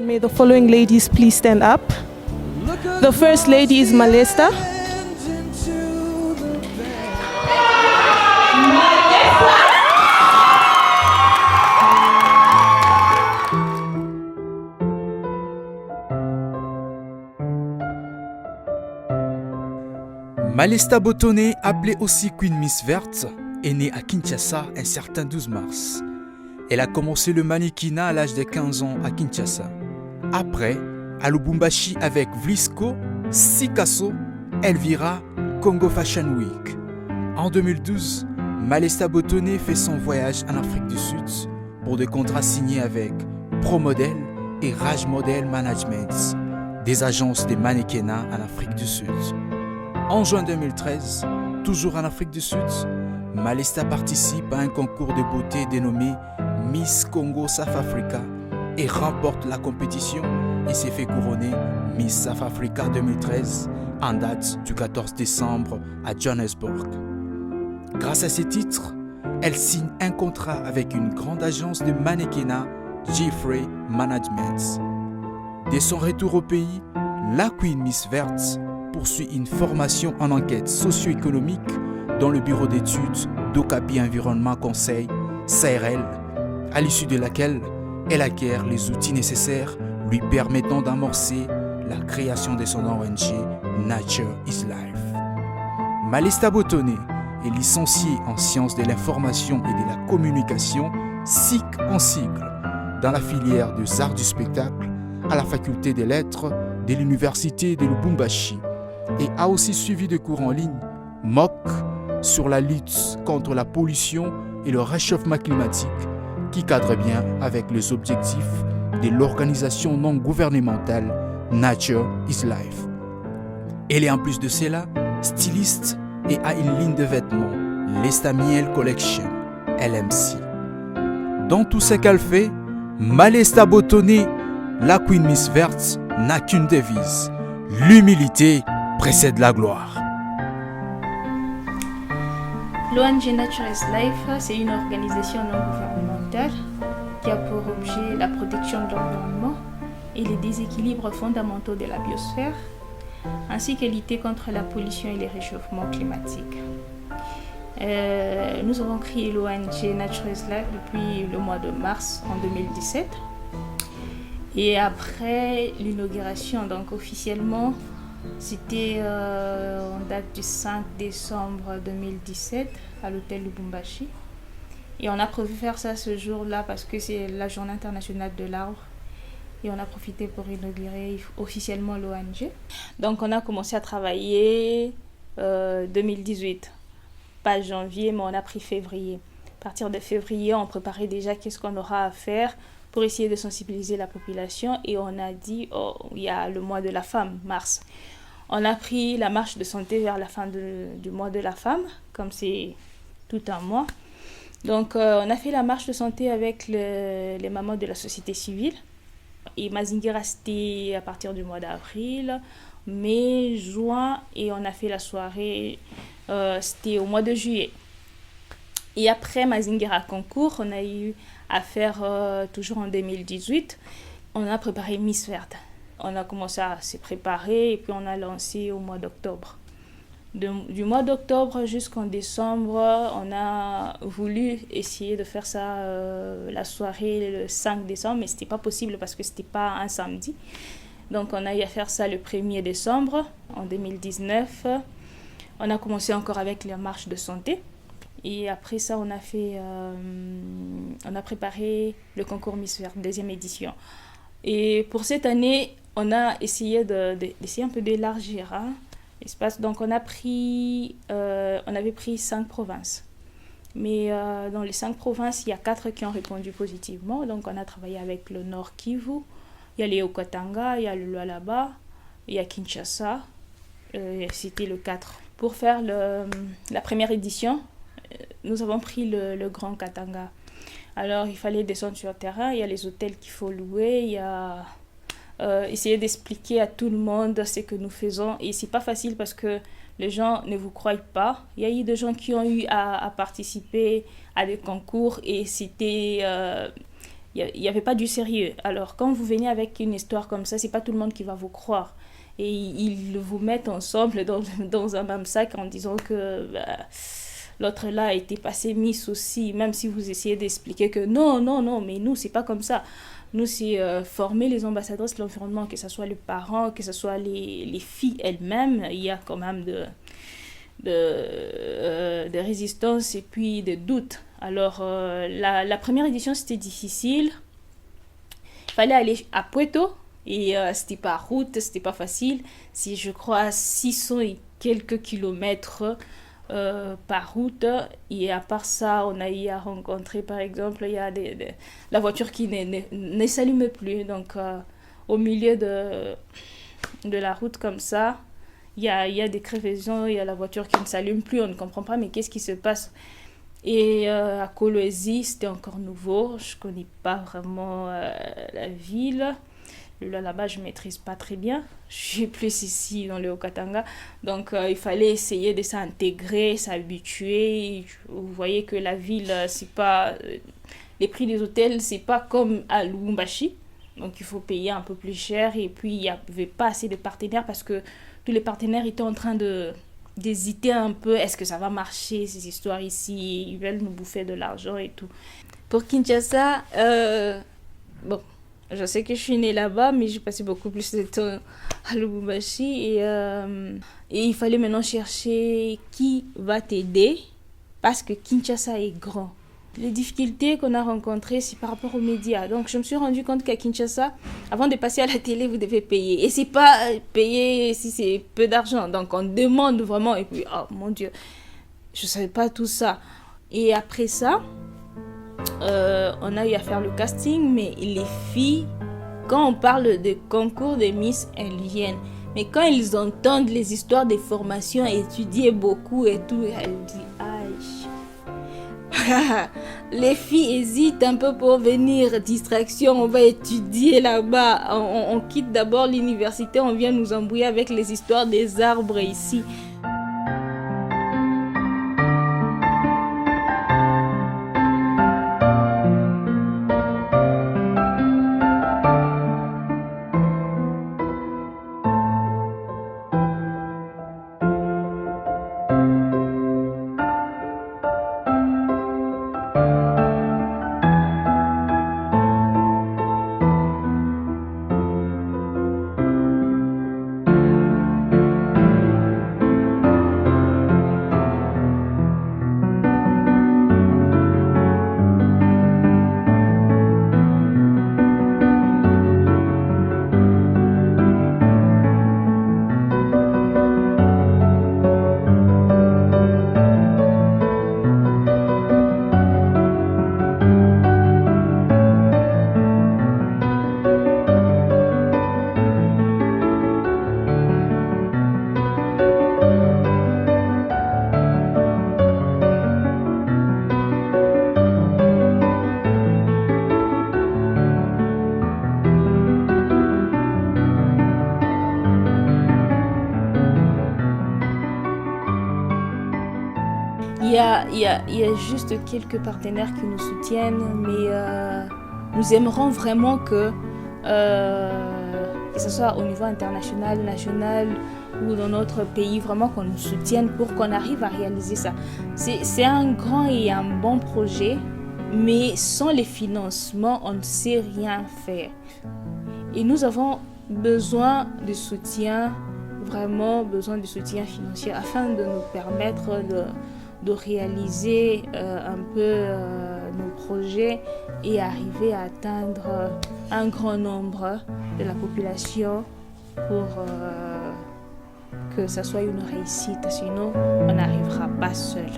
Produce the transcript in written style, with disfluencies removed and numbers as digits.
May the following ladies please stand up. The first lady is Malesta. Malesta Botone, appelée aussi Queen Miss Verte, est née à Kinshasa un certain 12 mars. Elle a commencé le mannequinat à l'âge de 15 ans à Kinshasa. Après, à Lubumbashi avec Vlisco, Sikasso, Elvira, Congo Fashion Week. En 2012, Malesta Botone fait son voyage en Afrique du Sud pour des contrats signés avec ProModel et Raj Model Management, des agences de mannequinat en Afrique du Sud. En juin 2013, toujours en Afrique du Sud, Malesta participe à un concours de beauté dénommé Miss Congo South Africa et remporte la compétition et s'est fait couronner Miss South Africa 2013 en date du 14 décembre à Johannesburg. Grâce à ces titres, elle signe un contrat avec une grande agence de mannequinat, Jeffrey Management. Dès son retour au pays, la Queen Miss Verte poursuit une formation en enquête socio-économique dans le bureau d'études d'Okapi Environnement Conseil, CRL, à l'issue de laquelle elle acquiert les outils nécessaires lui permettant d'amorcer la création de son ONG Nature is Life. Malesta Botone est licenciée en sciences de l'information et de la communication, SIC en sigle, dans la filière des arts du spectacle à la faculté des lettres de l'université de Lubumbashi et a aussi suivi des cours en ligne, MOOC, sur la lutte contre la pollution et le réchauffement climatique qui cadre bien avec les objectifs de l'organisation non gouvernementale Nature is Life. Elle est en plus de cela styliste et a une ligne de vêtements, l'Estamiel Collection, LMC. Dans tout ce qu'elle fait, Malesta Botone, la Queen Miss Verte, n'a qu'une devise: l'humilité précède la gloire. L'ONG Nature is Life, c'est une organisation non gouvernementale qui a pour objet la protection de l'environnement et les déséquilibres fondamentaux de la biosphère, ainsi que lutter contre la pollution et les réchauffements climatiques. Nous avons créé l'ONG Nature is Life depuis le mois de mars en 2017. Et après l'inauguration, donc officiellement, c'était en date du 5 décembre 2017 à l'hôtel Lubumbashi. Et on a prévu faire ça ce jour-là parce que c'est la journée internationale de l'arbre. Et on a profité pour inaugurer officiellement l'ONG. Donc on a commencé à travailler 2018, pas janvier, mais on a pris février. À partir de février, on préparait déjà qu'est-ce qu'on aura à faire pour essayer de sensibiliser la population. Et on a dit, il y a le mois de la femme, mars. On a pris la marche de santé vers la fin du mois de la femme, comme c'est tout un mois. Donc, on a fait la marche de santé avec les mamans de la société civile. Et Mazingira, c'était à partir du mois d'avril, mai, juin, et on a fait la soirée, c'était au mois de juillet. Et après Mazingira concours, on a eu à faire toujours en 2018, on a préparé Miss Verte. On a commencé à se préparer et puis on a lancé au mois d'octobre. Du mois d'octobre jusqu'en décembre, on a voulu essayer de faire ça la soirée le 5 décembre, mais ce n'était pas possible parce que ce n'était pas un samedi. Donc on a eu à faire ça le 1er décembre en 2019. On a commencé encore avec la marche de santé. Et après ça, on a préparé le concours Miss Verte, deuxième édition. Et pour cette année, on a essayé d'essayer un peu d'élargir l'espace. Donc on avait pris 5 provinces. Mais dans les 5 provinces, il y a 4 qui ont répondu positivement. Donc on a travaillé avec le Nord Kivu, il y a les Haut-Katanga, il y a le Lualaba, il y a Kinshasa. C'était le 4. Pour faire la première édition, nous avons pris le Grand Katanga. Alors, il fallait descendre sur le terrain, il y a les hôtels qu'il faut louer, il y a essayer d'expliquer à tout le monde ce que nous faisons. Et c'est pas facile parce que les gens ne vous croient pas. Il y a eu des gens qui ont eu à participer à des concours et c'était il n'y avait pas du sérieux. Alors, quand vous venez avec une histoire comme ça, c'est pas tout le monde qui va vous croire. Et ils vous mettent ensemble dans un même sac en disant que l'autre là a été passé Miss aussi, même si vous essayez d'expliquer que non, mais nous, c'est pas comme ça. Nous, c'est former les ambassadrices de l'environnement, que ce soit les parents, que ce soit les filles elles-mêmes. Il y a quand même de résistance et puis de doutes. Alors, la première édition, c'était difficile. Il fallait aller à Puerto et c'était pas route, c'était pas facile. C'est, je crois, 600 et quelques kilomètres par route. Et à part ça, on a eu à rencontrer, par exemple, il y a la voiture qui ne s'allume plus. Donc, au milieu de la route comme ça, il y a des crevaisons, il y a la voiture qui ne s'allume plus, on ne comprend pas, mais qu'est-ce qui se passe? Et à Kolwezi, c'était encore nouveau, je ne connais pas vraiment la ville. Là-bas, je ne maîtrise pas très bien. Je suis plus ici dans le Haut-Katanga. Donc, il fallait essayer de s'intégrer, s'habituer. Vous voyez que la ville, c'est pas... les prix des hôtels, c'est pas comme à Lubumbashi. Donc, il faut payer un peu plus cher. Et puis, il n'y avait pas assez de partenaires parce que tous les partenaires étaient en train d'hésiter un peu. Est-ce que ça va marcher, ces histoires ici? Ils veulent nous bouffer de l'argent et tout. Pour Kinshasa, bon, je sais que je suis née là-bas, mais j'ai passé beaucoup plus de temps à Lubumbashi. Et il fallait maintenant chercher qui va t'aider parce que Kinshasa est grand. Les difficultés qu'on a rencontrées, c'est par rapport aux médias. Donc, je me suis rendu compte qu'à Kinshasa, avant de passer à la télé, vous devez payer. Et c'est pas payer si c'est peu d'argent. Donc, on demande vraiment. Et puis, oh mon Dieu, je savais pas tout ça. Et après ça, on a eu à faire le casting. Mais les filles, quand on parle de concours de Miss Indienne, mais quand ils entendent les histoires des formations, étudier beaucoup et tout, elles disent, aïe. Les filles hésitent un peu pour venir, distraction, on va étudier là-bas, on quitte d'abord l'université, on vient nous embrouiller avec les histoires des arbres ici. Il y a juste quelques partenaires qui nous soutiennent, mais nous aimerons vraiment que ce soit au niveau international, national ou dans notre pays, vraiment qu'on nous soutienne pour qu'on arrive à réaliser ça. C'est un grand et un bon projet, mais sans les financements, on ne sait rien faire. Et nous avons besoin de soutien, vraiment besoin de soutien financier afin de nous permettre de réaliser un peu nos projets et arriver à atteindre un grand nombre de la population pour que ça soit une réussite. Sinon, on n'arrivera pas seul.